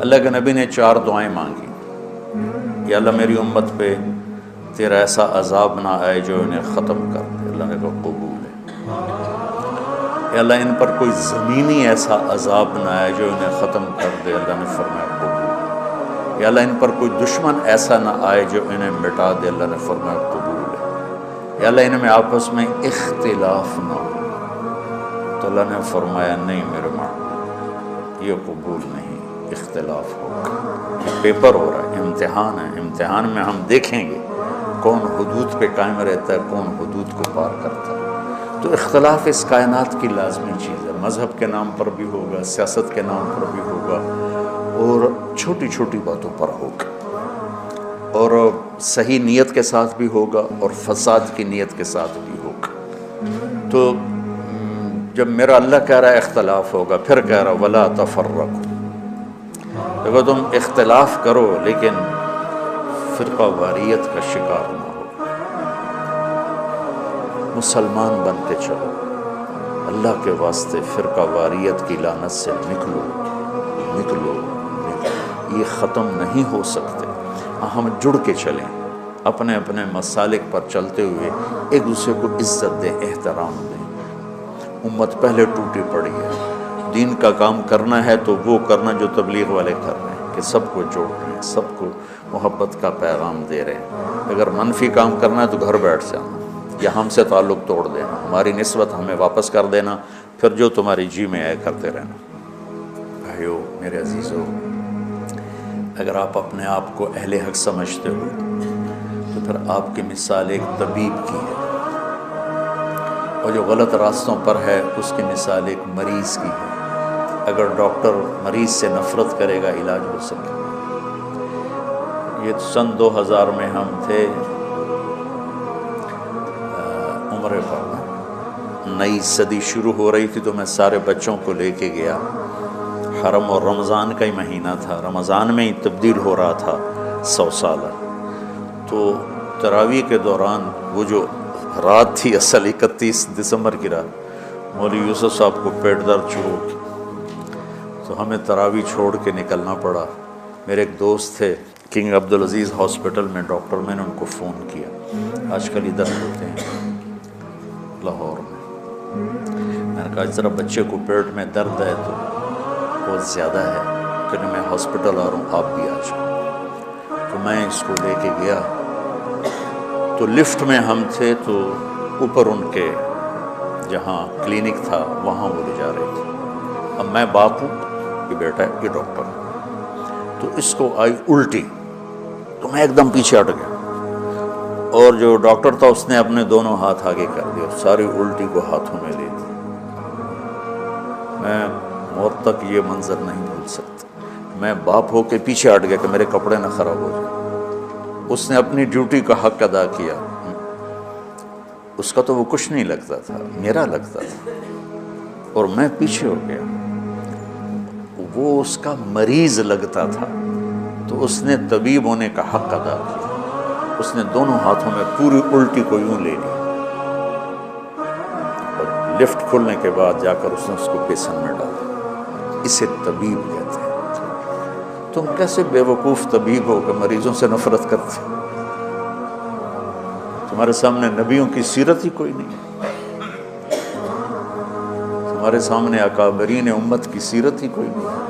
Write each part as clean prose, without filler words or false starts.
اللہ کے نبی نے 4 دعائیں مانگی. یا اللہ میری امت پہ تیرا ایسا عذاب نہ آئے جو انہیں ختم کر دے. اللہ نے کہا قبول ہے. یا اللہ ان پر کوئی زمینی ایسا عذاب نہ آئے جو انہیں ختم کر دے. اللہ نے فرمایا قبول ہے. یا اللہ ان پر کوئی دشمن ایسا نہ آئے جو انہیں مٹا دے. اللہ نے فرمایا قبول ہے. یا اللہ ان میں آپس میں اختلاف نہ ہو. تو اللہ نے فرمایا نہیں میرے معبود، یہ قبول نہیں، اختلاف ہوگا. یہ پیپر ہو رہا ہے، امتحان ہے. امتحان میں ہم دیکھیں گے کون حدود پہ قائم رہتا ہے، کون حدود کو پار کرتا ہے. تو اختلاف اس کائنات کی لازمی چیز ہے. مذہب کے نام پر بھی ہوگا، سیاست کے نام پر بھی ہوگا، اور چھوٹی چھوٹی باتوں پر ہوگا، اور صحیح نیت کے ساتھ بھی ہوگا اور فساد کی نیت کے ساتھ بھی ہوگا. تو جب میرا اللہ کہہ رہا ہے اختلاف ہوگا، پھر کہہ رہا ولا تفرقوا، دیکھو تم اختلاف کرو لیکن فرقہ واریت کا شکار نہ ہو. مسلمان بن کے چلو، اللہ کے واسطے فرقہ واریت کی لعنت سے نکلو نکلو نکلو. یہ ختم نہیں ہو سکتے. ہم جڑ کے چلیں، اپنے اپنے مسالک پر چلتے ہوئے ایک دوسرے کو عزت دیں، احترام دیں. امت پہلے ٹوٹی پڑی ہے. دین کا کام کرنا ہے تو وہ کرنا جو تبلیغ والے کر رہے ہیں کہ سب کو جوڑ رہے ہیں، سب کو محبت کا پیغام دے رہے ہیں. اگر منفی کام کرنا ہے تو گھر بیٹھ جانا یا ہم سے تعلق توڑ دینا، ہماری نسبت ہمیں واپس کر دینا، پھر جو تمہاری جی میں آئے کرتے رہنا. بھائیو میرے عزیزو، اگر آپ اپنے آپ کو اہل حق سمجھتے ہو تو پھر آپ کی مثال ایک طبیب کی ہے، اور جو غلط راستوں پر ہے اس کی مثال ایک مریض کی ہے. اگر ڈاکٹر مریض سے نفرت کرے گا علاج ہو سکے. یہ سن 2000 میں ہم تھے عمرے پر، نئی صدی شروع ہو رہی تھی، تو میں سارے بچوں کو لے کے گیا حرم، اور رمضان کا ہی مہینہ تھا، رمضان میں ہی تبدیل ہو رہا تھا 100 سالہ. تو تراویح کے دوران وہ جو رات تھی اصل 31 دسمبر کی رات، مولوی یوسف صاحب کو پیٹ درد شروع کی، تو ہمیں تراویح چھوڑ کے نکلنا پڑا. میرے ایک دوست تھے کنگ عبدالعزیز ہاسپٹل میں ڈاکٹر، میں نے ان کو فون کیا، آج کل ادھر ہوتے ہیں لاہور میں. میں نے کہا ذرا بچے کو پیٹ میں درد ہے تو بہت زیادہ ہے کہ میں ہاسپٹل آ رہا ہوں، آپ بھی آ جاؤ. تو میں اس کو لے کے گیا. تو لفٹ میں ہم تھے تو اوپر ان کے جہاں کلینک تھا وہاں وہ لے جا رہے تھے. اب میں باپ ہوں، یہ بیٹا ہے، یہ ڈاکٹر ہے. تو اس کو آئی الٹی، تو میں ایک دم پیچھے ہٹ گیا، اور جو ڈاکٹر تھا اس نے اپنے دونوں ہاتھ آگے کر دیا، ساری الٹی کو ہاتھوں میں لے لی. میں موت تک یہ منظر نہیں بھول سکتا. میں باپ ہو کے پیچھے ہٹ گیا کہ میرے کپڑے نہ خراب ہو جائیں. اس نے اپنی ڈیوٹی کا حق ادا کیا. اس کا تو وہ کچھ نہیں لگتا تھا، میرا لگتا تھا، اور میں پیچھے ہو گیا. وہ اس کا مریض لگتا تھا، تو اس نے طبیب ہونے کا حق ادا کیا. اس نے دونوں ہاتھوں میں پوری الٹی کو یوں لے لی، اور لفٹ کھلنے کے بعد جا کر اس نے اس کو بیسن میں ڈالا. اسے طبیب کہتے ہیں. تم کیسے بے وقوف طبیب ہو کہ مریضوں سے نفرت کرتے؟ تمہارے سامنے نبیوں کی سیرت ہی کوئی نہیں، تمہارے سامنے اکابرین امت کی سیرت ہی کوئی نہیں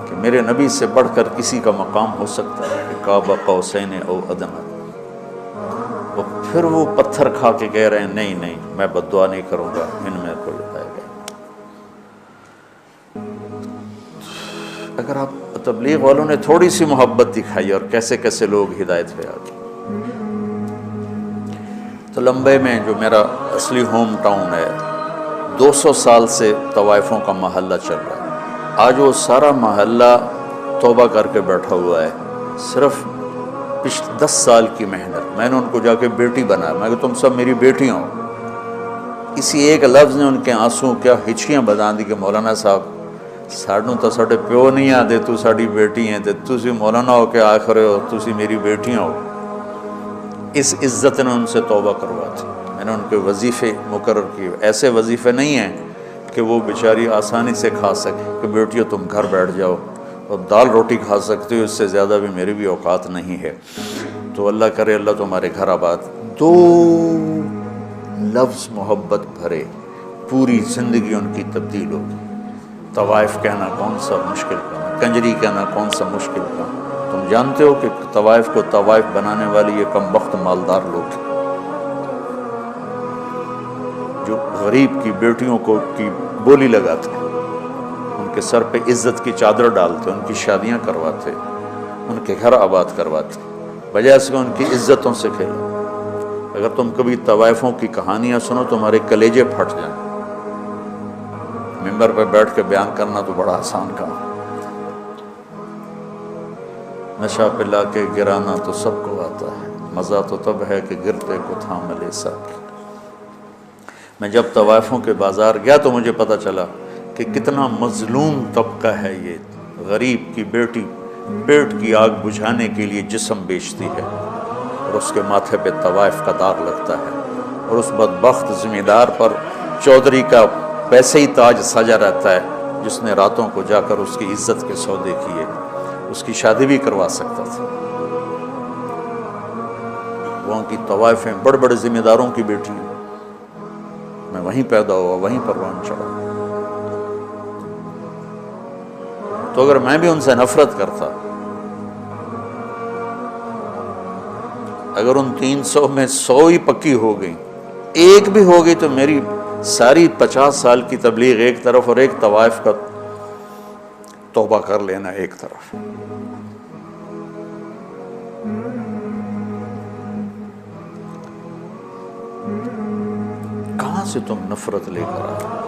کہ میرے نبی سے بڑھ کر کسی کا مقام ہو سکتا ہے کہ قاب قوسین او ادنی. اور پھر وہ پتھر کھا کے کہہ رہے ہیں نہیں نہیں میں بد دعا نہیں کروں گا، ان میں کوئی آئے گا. اگر آپ تبلیغ والوں نے تھوڑی سی محبت دکھائی اور کیسے کیسے لوگ ہدایت پہ آ گئے. تو لمبے میں جو میرا اصلی ہوم ٹاؤن ہے، 200 سال سے طوائفوں کا محلہ چل رہا ہے. آج وہ سارا محلہ توبہ کر کے بیٹھا ہوا ہے، صرف 10 سال کی محنت. میں نے ان کو جا کے بیٹی بنایا. میں کہ تم سب میری بیٹیاں ہو. اسی ایک لفظ نے ان کے آنسوں کیا ہچکیاں بتا دی کہ مولانا صاحب سانوں تو ساڈے پیو نہیں آتے، تو ساڈی بیٹی ہیں، تے تسی مولانا ہو کے آخ رہے ہو تسی میری بیٹیاں ہو. اس عزت نے ان سے توبہ کروا دی. میں نے ان کے وظیفے مقرر کیے. ایسے وظیفے نہیں ہیں کہ وہ بیچاری آسانی سے کھا سکے کہ بیٹیوں تم گھر بیٹھ جاؤ اور دال روٹی کھا سکتے ہو، اس سے زیادہ بھی میری بھی اوقات نہیں ہے، تو اللہ کرے اللہ تمہارے گھر آباد۔ دو لفظ محبت بھرے، پوری زندگی ان کی تبدیل ہوگی۔ طوائف کہنا کون سا مشکل کام، کنجری کہنا کون سا مشکل کام۔ تم جانتے ہو کہ طوائف کو طوائف بنانے والی یہ کم بخت مالدار لوگ ہیں جو غریب کی بیٹیوں کو کی بولی لگاتے ہیں، ان کے سر پہ عزت کی چادر ڈالتے، ان کی شادیاں کرواتے، ان کے گھر آباد کرواتے، بجائے اس کے ان کی عزتوں سے کھیلو۔ اگر تم کبھی طوائفوں کی کہانیاں سنو تمہارے کلیجے پھٹ جائیں۔ ممبر پہ بیٹھ کے بیان کرنا تو بڑا آسان کام، نشہ پلا کے گرانا تو سب کو آتا ہے، مزہ تو تب ہے کہ گرتے کو تھام لے ساکی۔ میں جب طوائفوں کے بازار گیا تو مجھے پتہ چلا کہ کتنا مظلوم طبقہ ہے یہ۔ غریب کی بیٹی پیٹ کی آگ بجھانے کے لیے جسم بیچتی ہے اور اس کے ماتھے پہ طوائف کا داغ لگتا ہے، اور اس بدبخت ذمہ دار پر چودھری کا پیسے ہی تاج سجا رہتا ہے جس نے راتوں کو جا کر اس کی عزت کے سودے کیے، اس کی شادی بھی کروا سکتا تھا۔ وہاں کی طوائفیں بڑے بڑے ذمہ داروں کی بیٹی، میں وہیں پیدا ہوا، وہیں پروان چڑھا، تو اگر میں بھی ان سے نفرت کرتا، اگر ان 300 میں 100 ہی پکی ہو گئی، ایک بھی ہو گئی، تو میری ساری 50 سال کی تبلیغ ایک طرف اور ایک طوائف کا توبہ کر لینا ایک طرف۔ کہاں سے تم نفرت لے کر آئے؟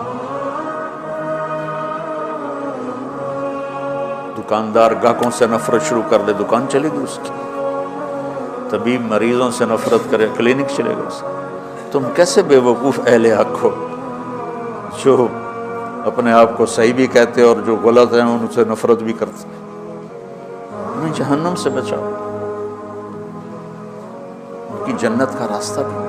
دکاندار گاہکوں سے نفرت شروع کر دے، دکان چلے گی اس کی۔ طبیب مریضوں سے نفرت کرے، کلینک چلے گا اس کا۔ تم کیسے بے وقوف اہل حق ہو جو اپنے آپ کو صحیح بھی کہتے اور جو غلط ہیں ان سے نفرت بھی کرتے۔ انہیں جہنم سے بچاؤ، ان کی جنت کا راستہ بھی۔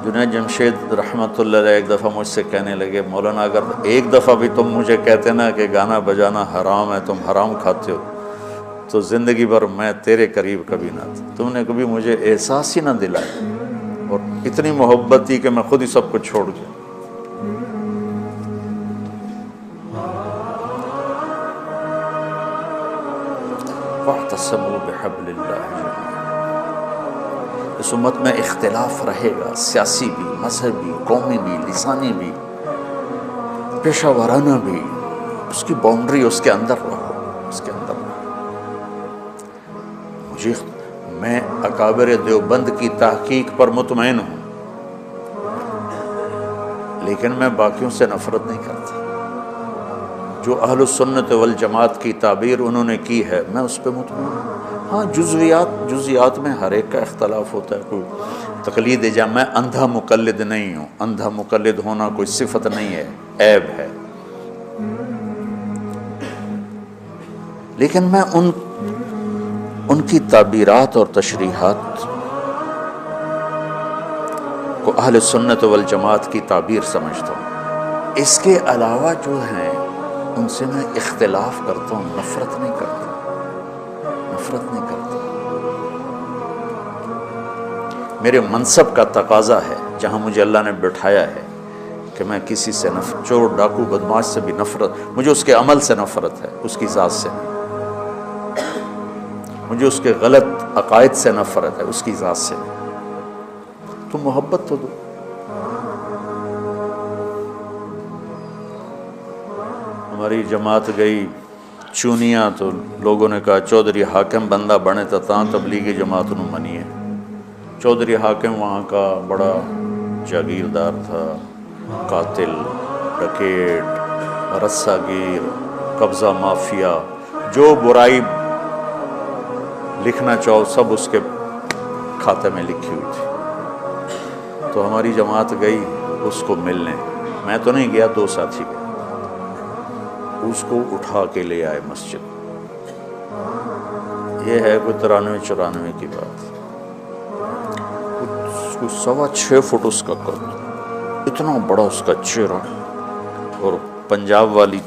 جنید جمشید رحمۃ اللہ علیہ ایک دفعہ مجھ سے کہنے لگے، مولانا اگر ایک دفعہ بھی تم مجھے کہتے نا کہ گانا بجانا حرام ہے، تم حرام کھاتے ہو، تو زندگی بھر میں تیرے قریب کبھی نہ تھا۔ تم نے کبھی مجھے احساس ہی نہ دلایا، اور اتنی محبت تھی کہ میں خود ہی سب کو چھوڑ گیا۔ وَاعْتَصِمُوا بِحَبْلِ اللَّهِ جَمِيعًا۔ اس امت میں اختلاف رہے گا، سیاسی بھی، مذہبی، قومی بھی، لسانی بھی، پیشہ ورانہ بھی، اس کی باؤنڈری، اس کے اندر رہو، اس کے اندر رہو۔ میں اکابر دیوبند کی تحقیق پر مطمئن ہوں، لیکن میں باقیوں سے نفرت نہیں کرتا۔ جو اہل السنت والجماعت کی تعبیر انہوں نے کی ہے میں اس پہ مطمئن ہوں۔ ہاں جزیات میں ہر ایک کا اختلاف ہوتا ہے، کوئی تقلید جامع، میں اندھا مقلد نہیں ہوں، اندھا مقلد ہونا کوئی صفت نہیں ہے، عیب ہے، لیکن میں ان کی تعبیرات اور تشریحات کو اہل سنت والجماعت کی تعبیر سمجھتا ہوں۔ اس کے علاوہ جو ہیں ان سے میں اختلاف کرتا ہوں، نفرت نہیں کرتا، نفرت نہیں کرتا۔ میرے منصب کا تقاضا ہے، جہاں مجھے اللہ نے بٹھایا ہے، کہ میں کسی سے چور ڈاکو بدماش سے بھی نفرت، مجھے اس کے عمل سے نفرت ہے، اس کی ذات سے نہیں۔ مجھے اس کے غلط عقائد سے نفرت ہے، اس کی ذات سے نہیں۔ تو محبت تو دو۔ ہماری جماعت گئی چونیاں تو لوگوں نے کہا چودھری حاکم بندہ بنے تو تاں تبلیغی جماعت نو منی ہے۔ چودھری حاکم وہاں کا بڑا جاگیردار تھا، قاتل، ڈکیٹ، رسہ گیر، قبضہ مافیا، جو برائی لکھنا چاہو سب اس کے کھاتے میں لکھی ہوئی تھی۔ تو ہماری جماعت گئی اس کو ملنے، میں تو نہیں گیا، دو ساتھی گئے، اس کو اٹھا کے لے آئے مسجد۔ یہ ہے کوئی 93-94 کی بات، کوئی 6.25 فٹ اس کا قد، اتنا بڑا اس کا چہرہ، اور پنجاب والی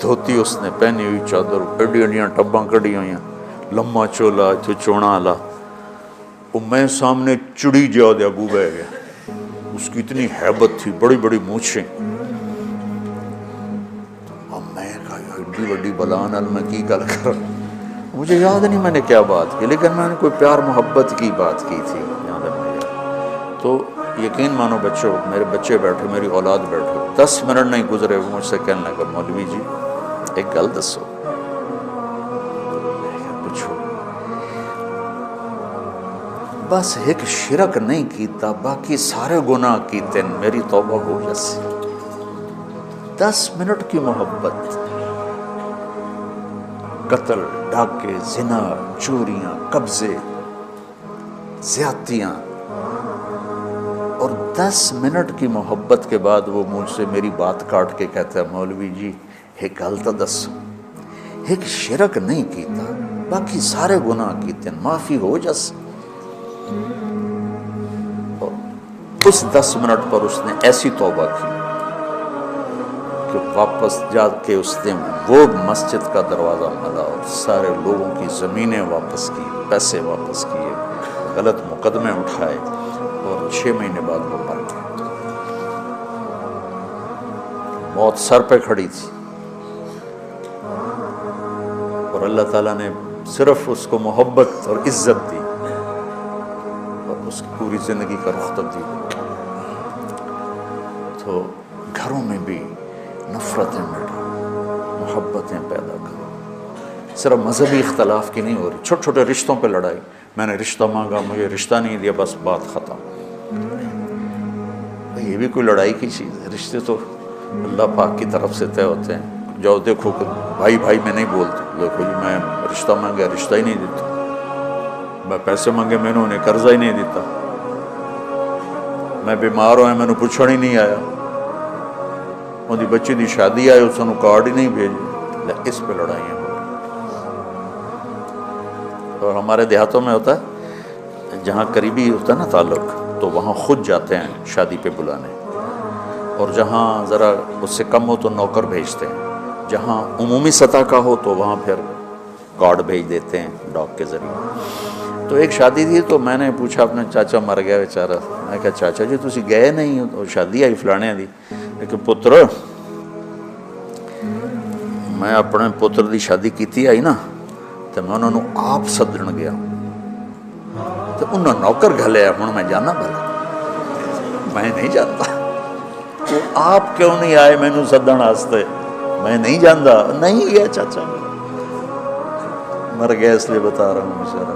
دھوتی اس نے پہنی ہوئی، چادر ایڈی ایڈیاں ٹباں کڑی ہوئی، لمبا چولا اتھے چونا والا، وہ میں سامنے چڑی جا دے ابو بہ گیا، اس کی اتنی ہیبت تھی، بڑی بڑی مونچھیں، اب میں کہا ایڈی بڑی بلا نال میں کی گل کر، مجھے یاد نہیں میں نے کیا بات کی، لیکن میں نے کوئی پیار محبت کی بات کی تھی یاد ہے مجھے۔ تو یقین مانو بچوں، میرے بچے بیٹھے، میری اولاد بیٹھے، 10 منٹ نہیں گزرے وہ مجھ سے کہنے لگا مولوی جی ایک گل دسو، پوچھو، بس ایک شرک نہیں کیتا باقی سارے گناہ کیتے میری توبہ ہو جیسی۔ 10 منٹ کی محبت، قتل، ڈاکے، زنا، چوریاں، قبضے، زیادتیاں، اور 10 منٹ کی محبت کے بعد وہ مجھ سے میری بات کاٹ کے کہتا ہے مولوی جی ایک گل تو دسو، ایک شرک نہیں کیتا باقی سارے گناہ کیتے معافی ہو جس۔ اس 10 منٹ پر اس نے ایسی توبہ کی کہ واپس جا کے اس نے وہ مسجد کا دروازہ ملا اور سارے لوگوں کی زمینیں واپس کی، پیسے واپس کیے، غلط مقدمے اٹھائے، اور 6 مہینے بعد وہ مر گیا۔ موت سر پہ کھڑی تھی، اور اللہ تعالیٰ نے صرف اس کو محبت اور عزت دی، اور اس کی پوری زندگی کا رخ تبدیل ہو گیا۔ تو گھروں میں بھی نفرتیں مٹا، محبتیں پیدا کرو، صرف مذہبی اختلاف کی نہیں ہو رہی، چھوٹے چھوٹے رشتوں پہ لڑائی، میں نے رشتہ مانگا مجھے رشتہ نہیں دیا، بس بات ختم۔ یہ بھی کوئی لڑائی کی چیز ہے؟ رشتے تو اللہ پاک کی طرف سے طے ہوتے ہیں۔ جاؤ دیکھو کہ بھائی بھائی میں نہیں بولتے، دیکھو جی میں رشتہ مانگا رشتہ ہی نہیں دیتا، میں پیسے مانگے میں نے انہیں قرضہ ہی نہیں دیتا، میں بیمار ہوئے میں نے پوچھڑ ہی نہیں آیا، وہ بچی دی شادی آئے اس نے کارڈ ہی نہیں بھیجے، اس پہ لڑائیاں ہو رہی۔ اور ہمارے دیہاتوں میں ہوتا ہے جہاں قریبی ہوتا ہے نا تعلق، تو وہاں خود جاتے ہیں شادی پہ بلانے، اور جہاں ذرا اس سے کم ہو تو نوکر بھیجتے ہیں، جہاں عمومی سطح کا ہو تو وہاں پھر کارڈ بھیج دیتے ہیں ڈاک کے ذریعے۔ تو ایک شادی تھی تو میں نے پوچھا اپنے چاچا مر گیا بیچارہ، میں کہا چاچا جی تسی گئے نہیں ہو، تو شادی آئی فلانے دی، کہ پتر میں اپنے پتر دی شادی کیتی آئی نا تو میں انہوں نے آپ سدن گیا، تو انہوں نوکر گھلیا، ہوں میں جانا بھلا، میں نہیں جانتا، وہ آپ کیوں نہیں آئے مینوں سدن واسطے، میں نہیں جانتا، نہیں گیا چاچا مر گیا اس لیے بتا رہا ہوں بیچارہ۔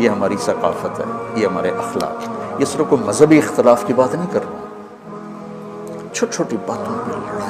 یہ ہماری ثقافت ہے، یہ ہمارے اخلاق ہے، یہ صرف کوئی مذہبی اختلاف کی بات نہیں کر رہا ہوں، چھوٹی چھوٹی باتوں پہ لڑائی